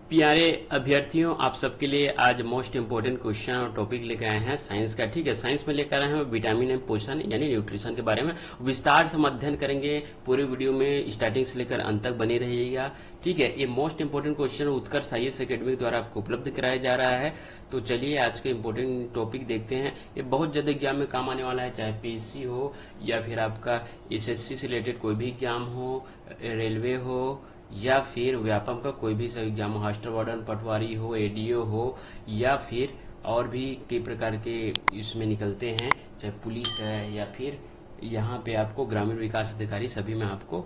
प्यारे अभ्यर्थियों, आप सबके लिए आज मोस्ट इंपोर्टेंट क्वेश्चन और टॉपिक लेकर आए हैं साइंस का। ठीक है, साइंस में लेकर आए हैं विटामिन एंड पोषण यानी न्यूट्रिशन के बारे में विस्तार से अध्ययन करेंगे। पूरे वीडियो में स्टार्टिंग से लेकर अंत तक बने रहिएगा। ठीक है, ये मोस्ट इंपोर्टेंट क्वेश्चन उत्कर्ष IAS एकेडमी द्वारा आपको उपलब्ध कराया जा रहा है। तो चलिए आज के इंपोर्टेंट टॉपिक देखते हैं। ये बहुत ज्यादा एग्जाम में काम आने वाला है, चाहे PSC हो या फिर आपका SSC से रिलेटेड कोई भी एग्जाम हो, रेलवे हो या फिर व्यापम का कोई भी सब एग्जाम हो, हॉस्टल वार्डन, पटवारी हो, ADO हो या फिर और भी कई प्रकार के इसमें निकलते हैं, चाहे पुलिस है या फिर यहाँ पे आपको ग्रामीण विकास अधिकारी, सभी में आपको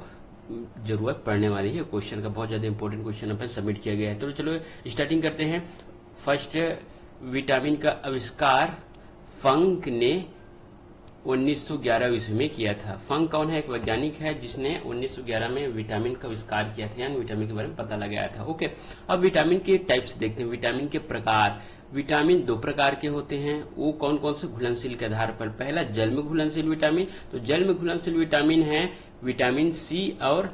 जरूरत पड़ने वाली है। क्वेश्चन का बहुत ज्यादा इंपॉर्टेंट क्वेश्चन अपन सबमिट किया गया है। तो चलो स्टार्टिंग करते हैं। फर्स्ट, विटामिन का आविष्कार फंक ने 1911 ईस्वी में किया था। फंक कौन है? एक वैज्ञानिक है जिसने 1911 में विटामिन का आविष्कार किया था, यानी विटामिन के बारे में पता लगाया था। ओके, अब विटामिन के टाइप्स देखते हैं, विटामिन के प्रकार। विटामिन दो प्रकार के होते हैं, वो कौन कौन से? घुलनशील के आधार पर। पहला जल में घुलनशील विटामिन, तो जल में घुलनशील विटामिन है विटामिन C और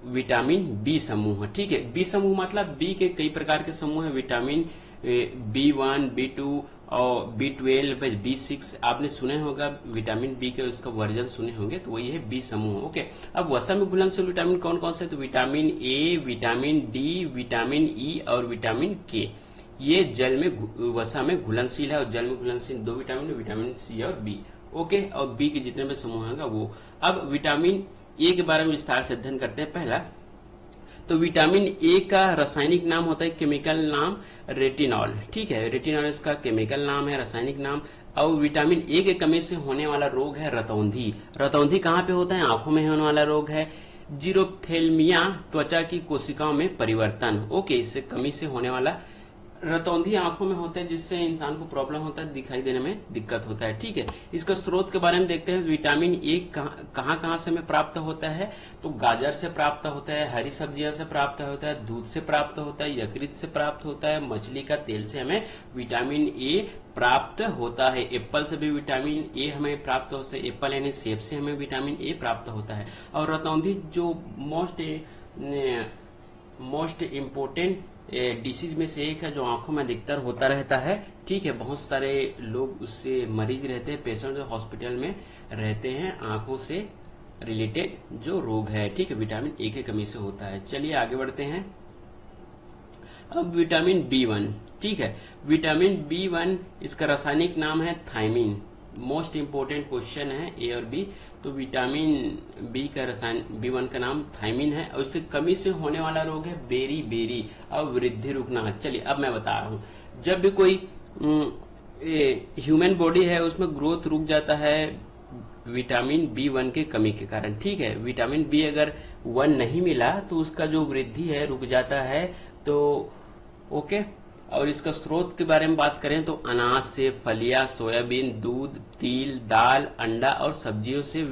विटामिन B समूह। ठीक है, B समूह मतलब B के कई प्रकार के समूह है, विटामिन B1, B2 और B12, B6 आपने सुने होगा, विटामिन B के उसका वर्जन सुने होंगे, तो वही है B समूह। ओके, अब वसा में घुलनशील विटामिन कौन कौन से? तो vitamin A, vitamin D, vitamin E और विटामिन K। ये जल में वसा में घुलनशील है, और जल में घुलनशील दो विटामिन, विटामिन C और B। ओके, और B के जितने भी समूह होगा वो। अब विटामिन A के बारे में विस्तार से अध्ययन करते हैं। पहला तो विटामिन A का रासायनिक नाम होता है, केमिकल नाम रेटिनॉल। ठीक है, रेटिनॉल इसका केमिकल नाम है, रासायनिक नाम। और विटामिन A के कमी से होने वाला रोग है रतौंधी। रतौंधी कहाँ पे होता है? आंखों में होने वाला रोग है। जीरोप्थेल्मिया, त्वचा की कोशिकाओं में परिवर्तन। ओके, इससे कमी से होने वाला रतौंधी आंखों में होता है, जिससे इंसान को प्रॉब्लम होता है, दिखाई देने में दिक्कत होता है। ठीक है, इसका स्रोत के बारे में देखते हैं। विटामिन A कहाँ से हमें प्राप्त होता है? तो गाजर से प्राप्त होता है, हरी सब्जियां से प्राप्त होता है, दूध से प्राप्त होता है, यकृत से प्राप्त होता है, मछली का तेल से हमें विटामिन A प्राप्त होता है। एप्पल से भी विटामिन A हमें प्राप्त होता है, एप्पल यानी सेब से हमें विटामिन A प्राप्त होता है। और रतौंधी जो मोस्ट इम्पोर्टेंट डिसीज में से एक है, जो आंखों में अधिकतर होता रहता है। ठीक है, बहुत सारे लोग उससे मरीज रहते हैं, पेशेंट जो हॉस्पिटल में रहते हैं, आंखों से रिलेटेड जो रोग है। ठीक है, विटामिन A की कमी से होता है। चलिए आगे बढ़ते हैं। अब विटामिन B1। ठीक है, विटामिन B1 इसका रासायनिक नाम है थायमिन। मोस्ट इंपोर्टेंट क्वेश्चन है A और B। तो विटामिन B का रसायन B1 का नाम थायमिन है, और इससे कमी से होने वाला रोग है बेरी बेरी और वृद्धि रुकना। चलिए अब मैं बता रहा हूँ, जब भी कोई ह्यूमन बॉडी है उसमें ग्रोथ रुक जाता है विटामिन B1 के कमी के कारण। ठीक है, विटामिन B अगर 1 नहीं मिला तो उसका जो वृद्धि है रुक जाता है। तो ओके, और इसका स्रोत के बारे में बात करें तो अनाज से, फलिया, सोयाबीन, दूध, तिल, दाल, अंडा और सब्जियों से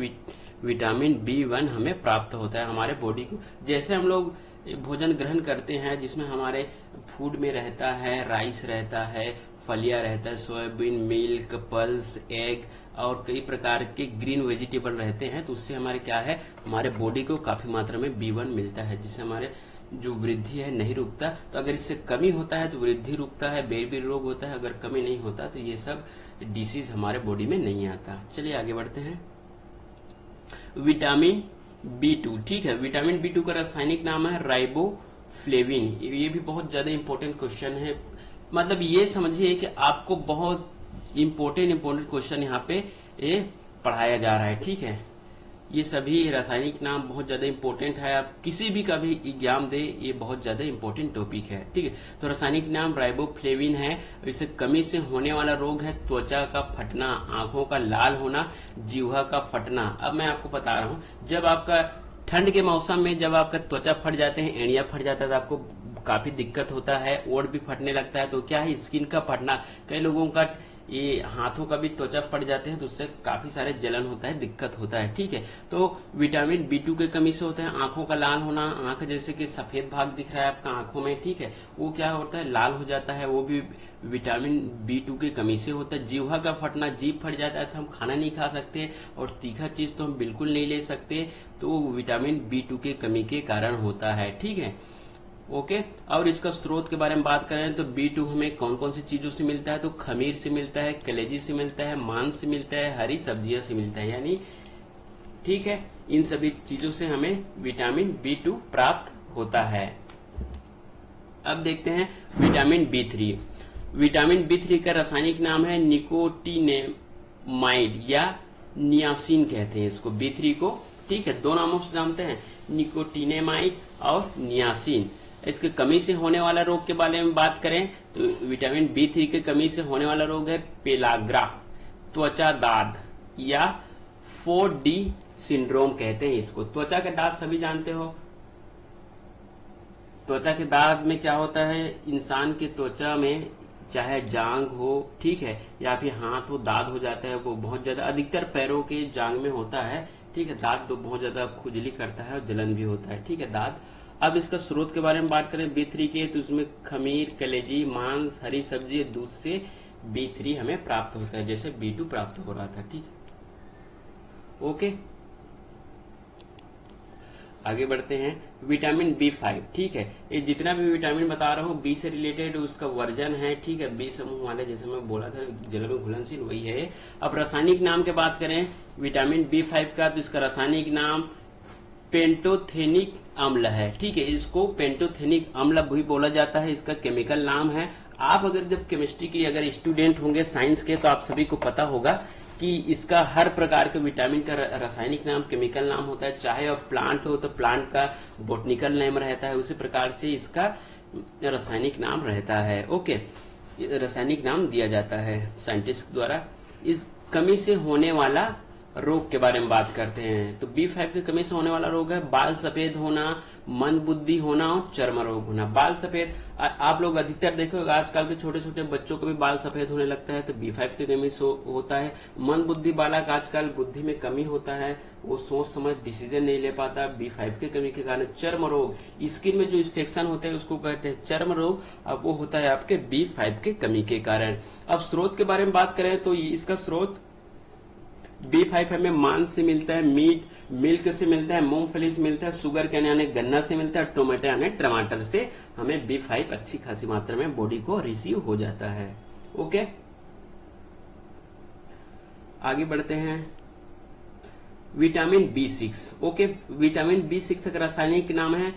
विटामिन B1 हमें प्राप्त होता है हमारे बॉडी को। जैसे हम लोग भोजन ग्रहण करते हैं जिसमें हमारे फूड में रहता है, राइस रहता है, फलिया रहता है, सोयाबीन, मिल्क, पल्स, एग और कई प्रकार के ग्रीन वेजिटेबल रहते हैं, तो उससे हमारे क्या है, हमारे बॉडी को काफी मात्रा में B1 मिलता है, जिससे हमारे जो वृद्धि है नहीं रुकता। तो अगर इससे कमी होता है तो वृद्धि रुकता है, बेरी रोग होता है। अगर कमी नहीं होता तो ये सब डिसीज हमारे बॉडी में नहीं आता। चलिए आगे बढ़ते हैं। Vitamin B2। ठीक है, विटामिन B2 का रासायनिक नाम है राइबोफ्लेविन। ये भी बहुत ज्यादा इंपॉर्टेंट क्वेश्चन है, मतलब ये समझिए कि आपको बहुत इंपॉर्टेंट क्वेश्चन यहाँ पे पढ़ाया जा रहा है। ठीक है, ये सभी रासायनिक नाम बहुत ज्यादा इंपॉर्टेंट है, आप किसी भी का भी एग्जाम दे, ये बहुत ज्यादा इंपॉर्टेंट टॉपिक है। ठीक है, तो रासायनिक नाम राइबोफ्लेविन है। इससे कमी से होने वाला रोग है त्वचा का फटना, आंखों का लाल होना, जीवा का फटना। अब मैं आपको बता रहा हूँ, जब आपका ठंड के मौसम में जब आपका त्वचा फट जाते हैं, एड़िया फट जाता है, तो आपको काफी दिक्कत होता है, ओठ भी फटने लगता है। तो क्या है, स्किन का फटना, कई लोगों का ये हाथों का भी त्वचा फट जाते हैं, तो उससे काफी सारे जलन होता है, दिक्कत होता है। ठीक है, तो विटामिन B2 की कमी से होता है आंखों का लाल होना, आंख जैसे कि सफेद भाग दिख रहा है आपका आंखों में, ठीक है, वो क्या होता है, लाल हो जाता है, वो भी विटामिन B2 की कमी से होता है। जीवा का फटना, जीभ फट जाता है तो हम खाना नहीं खा सकते, और तीखा चीज तो हम बिल्कुल नहीं ले सकते, तो विटामिन B2 की कमी के कारण होता है। ठीक है, ओके। और इसका स्रोत के बारे में बात करें तो B2 हमें कौन कौन सी चीजों से मिलता है, तो खमीर से मिलता है, कलेजी से मिलता है, मांस से मिलता है, हरी सब्जियां से मिलता है, यानी ठीक है, इन सभी चीजों से हमें विटामिन B2 प्राप्त होता है। अब देखते हैं विटामिन B3। विटामिन B3 का रासायनिक नाम है निकोटिनेमाइड या नियासिन कहते हैं इसको, B3 को, ठीक है, दो नामों से जानते हैं, निकोटिनेमाइड और नियासिन। इसके कमी से होने वाला रोग के बारे में बात करें तो विटामिन B3 के कमी से होने वाला रोग है पेलाग्रा, त्वचा दाद या 4D सिंड्रोम कहते हैं इसको। त्वचा के दाद सभी जानते हो। त्वचा के दाद में क्या होता है, इंसान की त्वचा में चाहे जांग हो, ठीक है, या फिर हाथ हो, दाद हो जाता है, वो बहुत ज्यादा, अधिकतर पैरों के जांग में होता है, ठीक है, दाद तो बहुत ज्यादा खुजली करता है और जलन भी होता है, ठीक है, दाद। अब इसका स्रोत के बारे में बात करें B3 के, तो उसमें खमीर, कलेजी, मांस, हरी सब्जी, दूध से B3 हमें प्राप्त होता है, जैसे B2 प्राप्त हो रहा था, ठीक है, ओके। आगे बढ़ते हैं विटामिन B5, ठीक है, ये जितना भी विटामिन बता रहा हूँ B से रिलेटेड उसका वर्जन है, ठीक है, B समूह वाले, जैसे मैं बोला था जल में घुलनशील, वही है। अब रासायनिक नाम की बात करें विटामिन B5 का, तो इसका रासायनिक नाम पेंटोथेनिक अम्ल है, ठीक है, इसको पेंटोथेनिक अम्ल भी बोला जाता है, इसका केमिकल नाम है। आप अगर जब केमिस्ट्री की अगर स्टूडेंट होंगे साइंस के, तो आप सभी को पता होगा कि इसका हर प्रकार के विटामिन का रासायनिक नाम, केमिकल नाम होता है, चाहे अब प्लांट हो तो प्लांट का बोटनिकल नेम रहता है, उसी प्रकार से इसका रासायनिक नाम रहता है, ओके, रासायनिक नाम दिया जाता है साइंटिस्ट द्वारा। इस कमी से होने वाला रोग के बारे में बात करते हैं, तो B5 की कमी से होने वाला रोग है बाल सफेद होना, मंद बुद्धि होना और चर्म रोग होना। बाल सफेद, आप लोग अधिकतर देखोगे आजकल के छोटे छोटे बच्चों को भी बाल सफेद होने लगता है, तो B5 की कमी से होता है। मंद बुद्धि बालक, आजकल बुद्धि में कमी होता है, वो सोच समझ डिसीजन नहीं ले पाता, B5 की कमी के कारण। चर्म रोग, स्किन में जो इन्फेक्शन होते हैं उसको कहते हैं चर्म रोग, अब वो होता है आपके B5 के कमी के कारण। अब स्रोत के बारे में बात करें तो इसका स्रोत B5 हमें मांस से मिलता है, मीट, मिल्क से मिलता है, मूंगफली से मिलता है, शुगर के यानी गन्ना से मिलता है, टोमेटो यानी टमाटर से हमें B5 अच्छी खासी मात्रा में बॉडी को रिसीव हो जाता है, ओके। आगे बढ़ते हैं vitamin B6, okay. Vitamin B6 का रासायनिक नाम है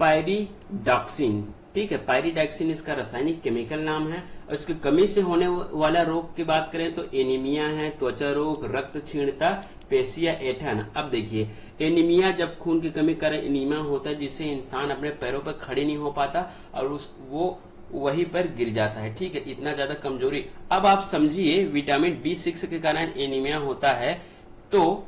पायरिडॉक्सिन, ठीक है, पायरिडॉक्सिन इसका रासायनिक केमिकल नाम है। और इसकी कमी से होने वाला रोग की बात करें तो एनीमिया है, त्वचा रोग, रक्त क्षीणता, पेशिया ऐठन। अब देखिए, एनीमिया जब खून की कमी कारण एनीमिया होता है, जिससे इंसान अपने पैरों पर खड़े नहीं हो पाता और वो वहीं पर गिर जाता है, ठीक है, इतना ज्यादा कमजोरी। अब आप समझिए विटामिन B6 के कारण एनीमिया होता है, तो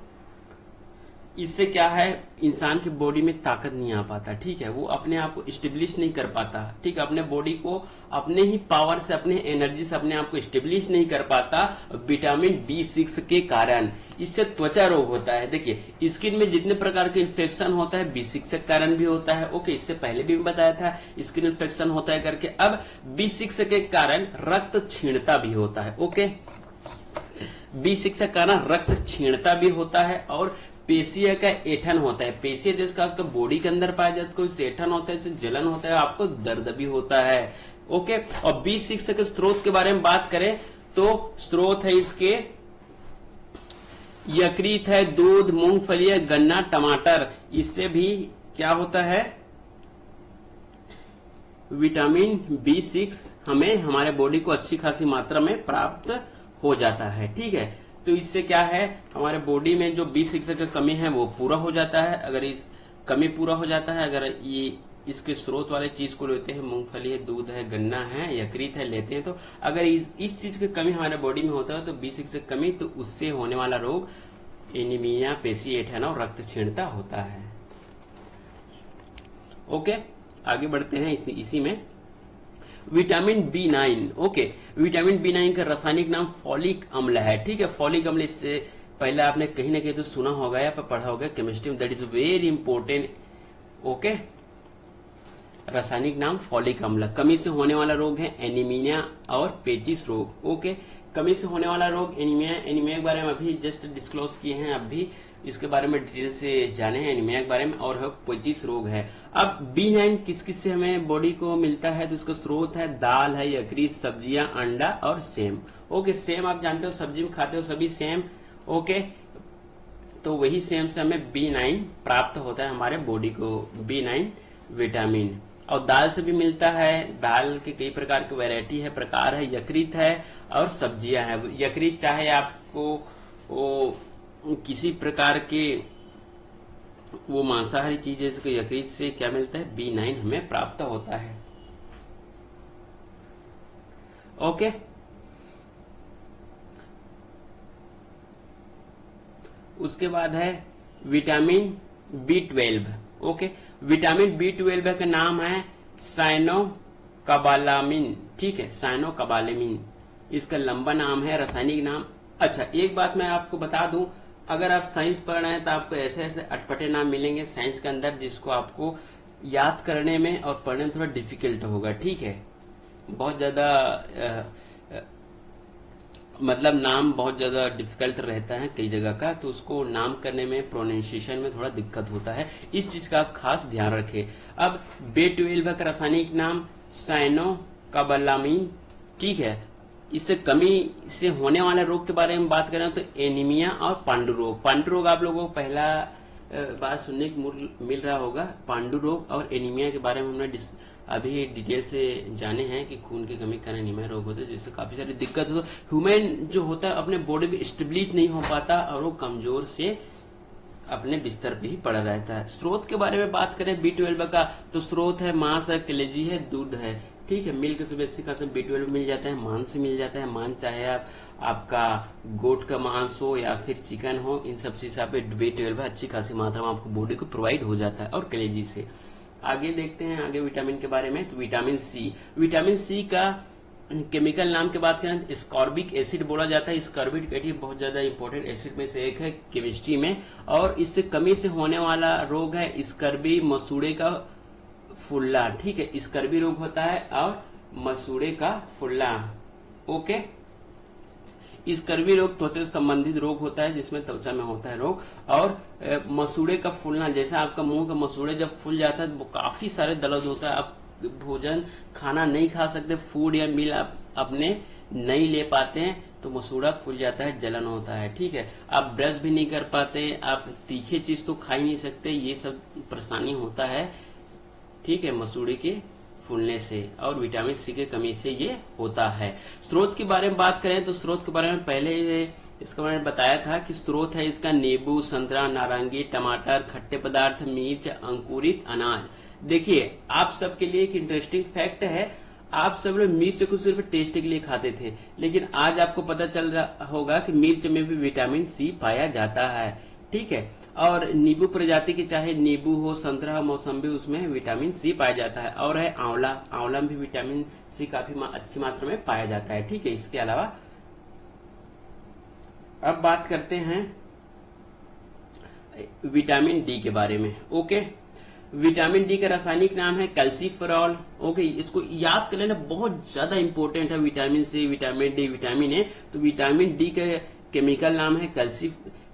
इससे क्या है, इंसान की बॉडी में ताकत नहीं आ पाता, ठीक है, वो अपने आप को स्टेब्लिश नहीं कर पाता, ठीक है, अपने बॉडी को अपने ही पावर से, अपने एनर्जी से अपने आप को स्टेब्लिश नहीं कर पाता विटामिन B6 के कारण। इससे त्वचा रोग होता है। देखिए, स्किन में जितने प्रकार के इन्फेक्शन होता है B6 के कारण भी होता है, ओके, इससे पहले भी बताया था स्किन इन्फेक्शन होता है करके। अब B6 के कारण रक्त क्षीणता भी होता है, ओके, B6 के कारण रक्त क्षीणता भी होता है और पेशिया का ऐठन होता है। पेशिया जिसका उसका बॉडी के अंदर पाया जाता है, कोई ऐठन होता है, जलन होता है, आपको दर्द भी होता है, ओके। और B6 के स्रोत के बारे में बात करें तो स्रोत है इसके यकृत है, दूध, मूंगफली, गन्ना, टमाटर। इससे भी क्या होता है, विटामिन B6 हमें हमारे बॉडी को अच्छी खासी मात्रा में प्राप्त हो जाता है, ठीक है। तो इससे क्या है, हमारे बॉडी में जो B6 की कमी है वो पूरा हो जाता है। अगर इस कमी पूरा हो जाता है, अगर ये इसके स्रोत वाले चीज को लेते हैं, मूंगफली है, दूध है, गन्ना है, यकृत है, लेते हैं, तो अगर इस चीज की कमी हमारे बॉडी में होता है तो B6 की कमी, तो उससे होने वाला रोग एनीमिया, पेशी ऐठन और रक्त क्षीणता होता है, ओके। आगे बढ़ते हैं इसी में vitamin B9, okay. Vitamin B9 का रासायनिक नाम फॉलिक अम्ल है, ठीक है। फॉलिक अम्ल, इससे पहले आपने कहीं ना कहीं तो सुना होगा या पढ़ा होगा केमिस्ट्री में, that is very important, okay. रासायनिक नाम फॉलिक अम्ल। कमी से होने वाला रोग है एनीमिया और पेचिस रोग, ओके। कमी से होने वाला रोग एनीमिया, एनीमिया के बारे में अभी जस्ट डिस्क्लोज किए हैं, अभी इसके बारे में डिटेल से जाने हैं एनीमिया के बारे में, और है पेचिश रोग है। अब B9 किस किस से हमें बॉडी को मिलता है, तो इसका स्रोत है दाल है, यकृत, सब्जियां, अंडा और सेम। ओके, सेम आप जानते हो, सब्जी में खाते हो सभी सेम। ओके, तो वही सेम से हमें B9 प्राप्त होता है हमारे बॉडी को, B9 विटामिन। और दाल से भी मिलता है, दाल के कई प्रकार की वैरायटी है, प्रकार है, यकृत है और सब्जियां है। यकृत चाहे आपको वो किसी प्रकार के वो मांसाहारी चीज है, इसके यकृत से क्या मिलता है, B9 हमें प्राप्त होता है। ओके, उसके बाद है vitamin B12। Okay, vitamin B12 का नाम है साइनोकोबालामिन। ठीक है, साइनोकोबालामिन इसका लंबा नाम है, रासायनिक नाम। अच्छा, एक बात मैं आपको बता दूं, अगर आप साइंस पढ़ रहे हैं तो आपको ऐसे ऐसे अटपटे नाम मिलेंगे साइंस के अंदर जिसको आपको याद करने में और पढ़ने में थोड़ा डिफिकल्ट होगा। ठीक है, बहुत ज्यादा मतलब नाम बहुत ज्यादा डिफिकल्ट रहता है कई जगह का, तो उसको नाम करने में, प्रोनाउंसिएशन में थोड़ा दिक्कत होता है, इस चीज का आप खास ध्यान रखें। अब B12 का रासायनिक नाम साइनोकोबालामिन। ठीक है, इससे कमी से होने वाले रोग के बारे में बात करें तो एनीमिया और पांडु रोग। पांडु रोग आप लोगों को पहला बात सुनने को मिल रहा होगा। पांडु रोग और एनीमिया के बारे में हमने अभी डिटेल से जाने हैं कि खून की कमी के कारण एनीमिया रोग होता है, जिससे काफी सारी दिक्कत हो। ह्यूमन जो होता है अपने बॉडी में स्टेबलिश नहीं हो पाता और वो कमजोर से अपने बिस्तर पे ही पड़ा रहता है। स्रोत के बारे में बात करें B12 का, तो स्रोत है मांस है, कलेजी है, दूध है। ठीक है, मिल्क से बेसिक खास B12 मिल जाता है, मांस से मिल जाता है। मांस चाहे आपका गोट का मांस हो या फिर चिकन हो, इन सब चीज से आप B12 अच्छी खासी मात्रा में आपको बॉडी को प्रोवाइड हो जाता है, और कलेजी से। आगे देखते हैं आगे विटामिन के बारे में, तो विटामिन सी। विटामिन सी का केमिकल नाम की बात करें, स्कॉर्बिक एसिड बोला जाता है। स्कॉर्बिक एसिड बहुत ज्यादा इंपॉर्टेंट एसिड में से एक है केमिस्ट्री में, और इससे कमी से होने वाला रोग है स्कर्वी, मसूड़े का फुल्ला। ठीक है, स्कर्वी रोग होता है और मसूड़े का फुल्ला। ओके, स्कर्वी रोग त्वचा से संबंधित रोग होता है, जिसमें त्वचा में होता है रोग। और मसूड़े का फूलना, जैसे आपका मुंह का मसूड़े जब फूल जाता है तो काफी सारे दर्द होता है, आप भोजन खाना नहीं खा सकते, फूड या मील आप अपने नहीं ले पाते हैं, तो मसूड़ा फूल जाता है, जलन होता है। ठीक है, आप ब्रश भी नहीं कर पाते, आप तीखे चीज तो खा ही नहीं सकते, ये सब परेशानी होता है। ठीक है, मसूड़े के फूलने से और विटामिन सी की कमी से ये होता है। स्रोत के बारे में बात करें तो स्रोत के बारे में पहले इसका मैंने बताया था कि स्रोत है इसका नींबू, संतरा, नारंगी, टमाटर, खट्टे पदार्थ, मिर्च, अंकुरित अनाज। देखिए, आप सबके लिए एक इंटरेस्टिंग फैक्ट है, आप सब लोग मिर्च को सिर्फ टेस्ट के लिए खाते थे, लेकिन आज आपको पता चल रहा होगा कि मिर्च में भी विटामिन सी पाया जाता है। ठीक है, और नींबू प्रजाति के चाहे नींबू हो, संतरा हो, मौसम्बी, उसमें विटामिन सी पाया जाता है। और है आंवला, आंवला में भी विटामिन सी काफी अच्छी मात्रा में पाया जाता है। ठीक है, इसके अलावा अब बात करते हैं विटामिन डी के बारे में। ओके, विटामिन डी का रासायनिक नाम है कैल्सीफेरॉल। ओके, इसको याद कर लेना, बहुत ज्यादा इंपॉर्टेंट है। Vitamin C, vitamin D, vitamin A. तो विटामिन डी का केमिकल नाम है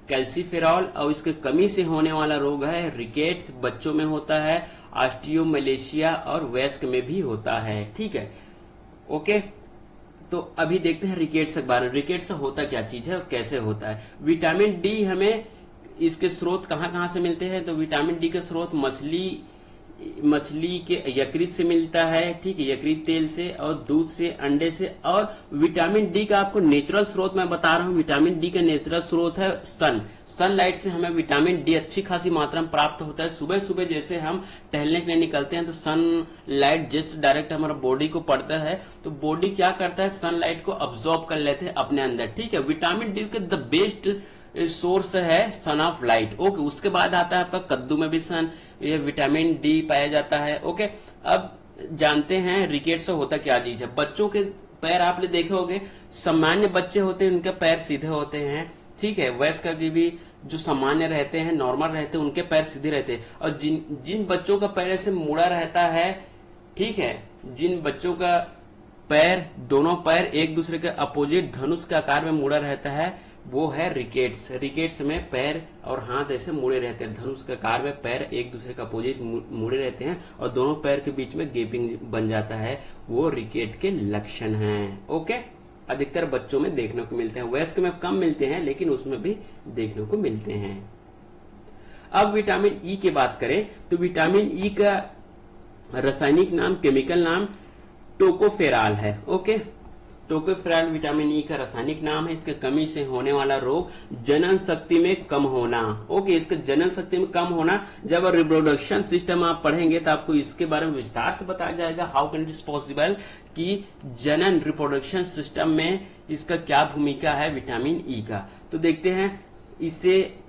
कैल्सीफेरॉल, और इसके कमी से होने वाला रोग है रिकेट्स, बच्चों में होता है, ऑस्टियोमलेशिया और वयस्क में भी होता है। ठीक है, ओके, तो अभी देखते हैं रिकेट्स के बारे में। रिकेट्स होता क्या चीज है और कैसे होता है। विटामिन डी हमें इसके स्रोत कहाँ कहाँ से मिलते हैं, तो विटामिन डी के स्रोत मछली के यकृत से मिलता है। ठीक है, यकृत तेल से और दूध से, अंडे से। और विटामिन डी का आपको नेचुरल स्रोत मैं बता रहा हूँ, विटामिन डी का नेचुरल स्रोत है सनलाइट से हमें विटामिन डी अच्छी खासी मात्रा में प्राप्त होता है। सुबह सुबह जैसे हम टहलने के लिए निकलते हैं तो सनलाइट जस्ट डायरेक्ट हमारा बॉडी को पड़ता है, तो बॉडी क्या करता है, सनलाइट को अब्सॉर्ब कर लेते हैं अपने अंदर। ठीक है, विटामिन डी के द बेस्ट सोर्स है सन ऑफ लाइट। ओके, उसके बाद आता है आपका कद्दू में भी ये विटामिन डी पाया जाता है। ओके, अब जानते हैं रिकेट्स होता क्या चीज है। बच्चों के पैर आपने देखे होंगे, सामान्य बच्चे होते हैं उनके पैर सीधे होते हैं। ठीक है, वयस्क के भी जो सामान्य रहते हैं, नॉर्मल रहते हैं, उनके पैर सीधे रहते हैं। और जिन बच्चों का पैर ऐसे मुड़ा रहता है, ठीक है, जिन बच्चों का पैर, दोनों पैर एक दूसरे के अपोजिट धनुष के आकार में मुड़ा रहता है, वो है रिकेट्स। रिकेट्स में पैर और हाथ ऐसे मुड़े रहते हैं, धनुष के आकार में पैर एक दूसरे का अपोजिट मुड़े रहते हैं और दोनों पैर के बीच में गैपिंग बन जाता है, वो रिकेट के लक्षण हैं। ओके, अधिकतर बच्चों में देखने को मिलते हैं, वयस्क में कम मिलते हैं लेकिन उसमें भी देखने को मिलते हैं। अब विटामिन ई की बात करें तो विटामिन ई का रासायनिक नाम, केमिकल नाम टोकोफेरॉल है। ओके, टोकोफेरॉल विटामिन ई का रासायनिक नाम है। इसके कमी से होने वाला रोग जनन शक्ति में कम होना। ओके, इसके जनन शक्ति में कम होना, जब रिप्रोडक्शन सिस्टम आप पढ़ेंगे तो आपको इसके बारे में विस्तार से बताया जाएगा, how can it is possible कि जनन रिप्रोडक्शन सिस्टम में इसका क्या भूमिका है विटामिन ई का। तो देखते हैं, इससे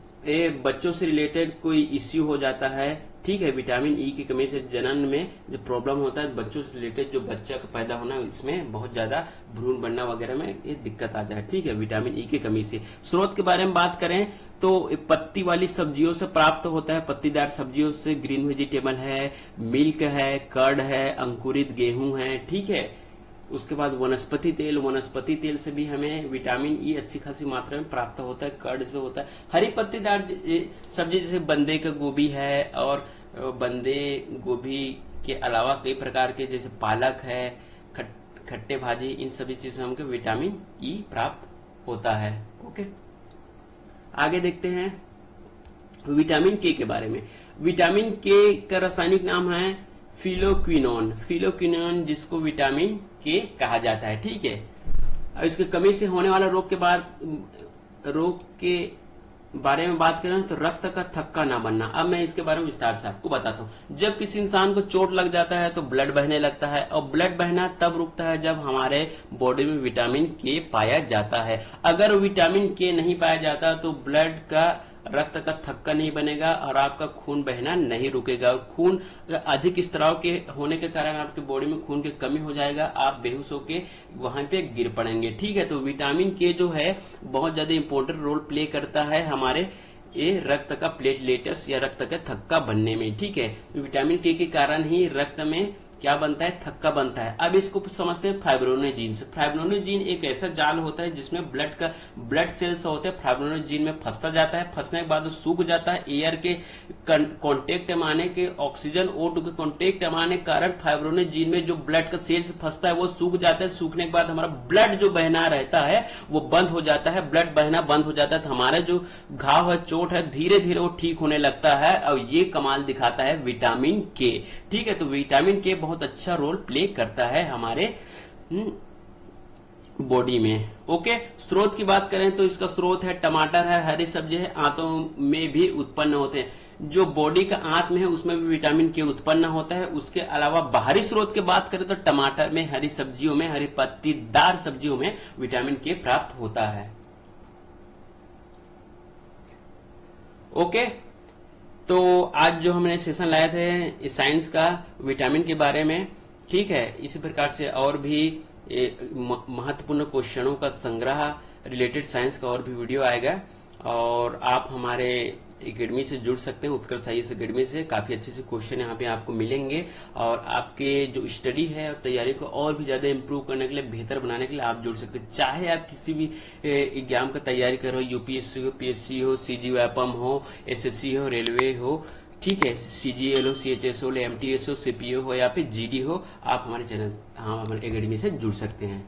बच्चों से रिलेटेड कोई इश्यू हो जाता है, ठीक है, विटामिन ई की कमी से जनन में जो प्रॉब्लम होता है, बच्चों से रिलेटेड जो बच्चा का पैदा होना, इसमें बहुत ज्यादा भ्रूण बनना वगैरह में ये दिक्कत आ जाए, ठीक है, विटामिन ई की कमी से। स्रोत के बारे में बात करें तो पत्ती वाली सब्जियों से प्राप्त होता है, पत्तीदार सब्जियों से, ग्रीन वेजिटेबल है, मिल्क है, कर्ड है, अंकुरित गेहूं है, ठीक है। उसके बाद वनस्पति तेल से भी हमें विटामिन ई अच्छी खासी मात्रा में प्राप्त होता है, कर्ड से होता है। हरी पत्तीदार सब्जी जैसे बंदे का गोभी है, और बंदे गोभी के अलावा कई प्रकार के जैसे पालक है, खट्टे भाजी, इन सभी चीजों से हमको विटामिन ई प्राप्त होता है। ओके, आगे देखते हैं विटामिन के बारे में। विटामिन के का रासायनिक नाम है फिलोक्विनोन। फिलोक्विनोन जिसको विटामिन के कहा जाता है, ठीक है। अब इसकी कमी से होने वाला रोग के बारे में बात करें तो रक्त का थक्का ना बनना। अब मैं इसके बारे में विस्तार से आपको बताता हूँ। जब किसी इंसान को चोट लग जाता है तो ब्लड बहने लगता है, और ब्लड बहना तब रुकता है जब हमारे बॉडी में विटामिन के पाया जाता है। अगर विटामिन के नहीं पाया जाता तो ब्लड का, रक्त का थक्का नहीं बनेगा और आपका खून बहना नहीं रुकेगा। खून अधिक स्त्राव के होने के कारण आपकी बॉडी में खून की कमी हो जाएगा, आप बेहोश होके वहां पे गिर पड़ेंगे, ठीक है। तो विटामिन के जो है बहुत ज्यादा इंपॉर्टेंट रोल प्ले करता है हमारे ये रक्त का प्लेटलेट्स या रक्त का थक्का बनने में, ठीक है। विटामिन के कारण ही रक्त में क्या बनता है, थक्का बनता है। अब इसको समझते हैं फाइब्रोनोजीन से। फाइब्रोनोजीन एक ऐसा जाल होता है जिसमें ब्लड सेल्स होते हैं, फाइब्रोनोजीन में फंसता जाता है, फंसने के बाद सूख जाता है। एयर के कांटेक्ट में आने के, ऑक्सीजन O2 के कांटेक्ट में आने के कारण फाइब्रोनोजीन में जो ब्लड का सेल्स फंसता है वो सूख जाता है। सूखने के बाद हमारा ब्लड जो बहना रहता है वो बंद हो जाता है, ब्लड बहना बंद हो जाता है, तो हमारा जो घाव है, चोट है, धीरे धीरे वो ठीक होने लगता है। और ये कमाल दिखाता है विटामिन के, ठीक है। तो विटामिन के बहुत अच्छा रोल प्ले करता है हमारे बॉडी में। ओके, स्रोत की बात करें तो इसका स्रोत है टमाटर है, हरी सब्जी है, आंतों में भी उत्पन्न होते हैं। जो बॉडी का आंत में है उसमें भी विटामिन के उत्पन्न होता है। उसके अलावा बाहरी स्रोत की बात करें तो टमाटर में, हरी सब्जियों में, हरी पत्तीदार सब्जियों में विटामिन के प्राप्त होता है। ओके, तो आज जो हमने सेशन लाए थे साइंस का विटामिन के बारे में, ठीक है। इसी प्रकार से और भी महत्वपूर्ण क्वेश्चनों का संग्रह रिलेटेड साइंस का और भी वीडियो आएगा, और आप हमारे एकेडमी से जुड़ सकते हैं, उत्कर्ष आईएएस एकेडमी से। काफी अच्छे से क्वेश्चन यहाँ पे आपको मिलेंगे, और आपके जो स्टडी है और तैयारी को और भी ज्यादा इंप्रूव करने के लिए, बेहतर बनाने के लिए आप जुड़ सकते हैं। चाहे आप किसी भी एग्जाम का तैयारी करो, यूपीएससी हो, पीएससी हो, सीजीवैपम हो, एसएससी हो, रेलवे हो, ठीक है, सीजीएल हो, सीएचएस हो, एमटीएस हो, सीपीओ हो या फिर जीडी हो, आप हमारे चैनल, हमारे एकेडमी से जुड़ सकते हैं।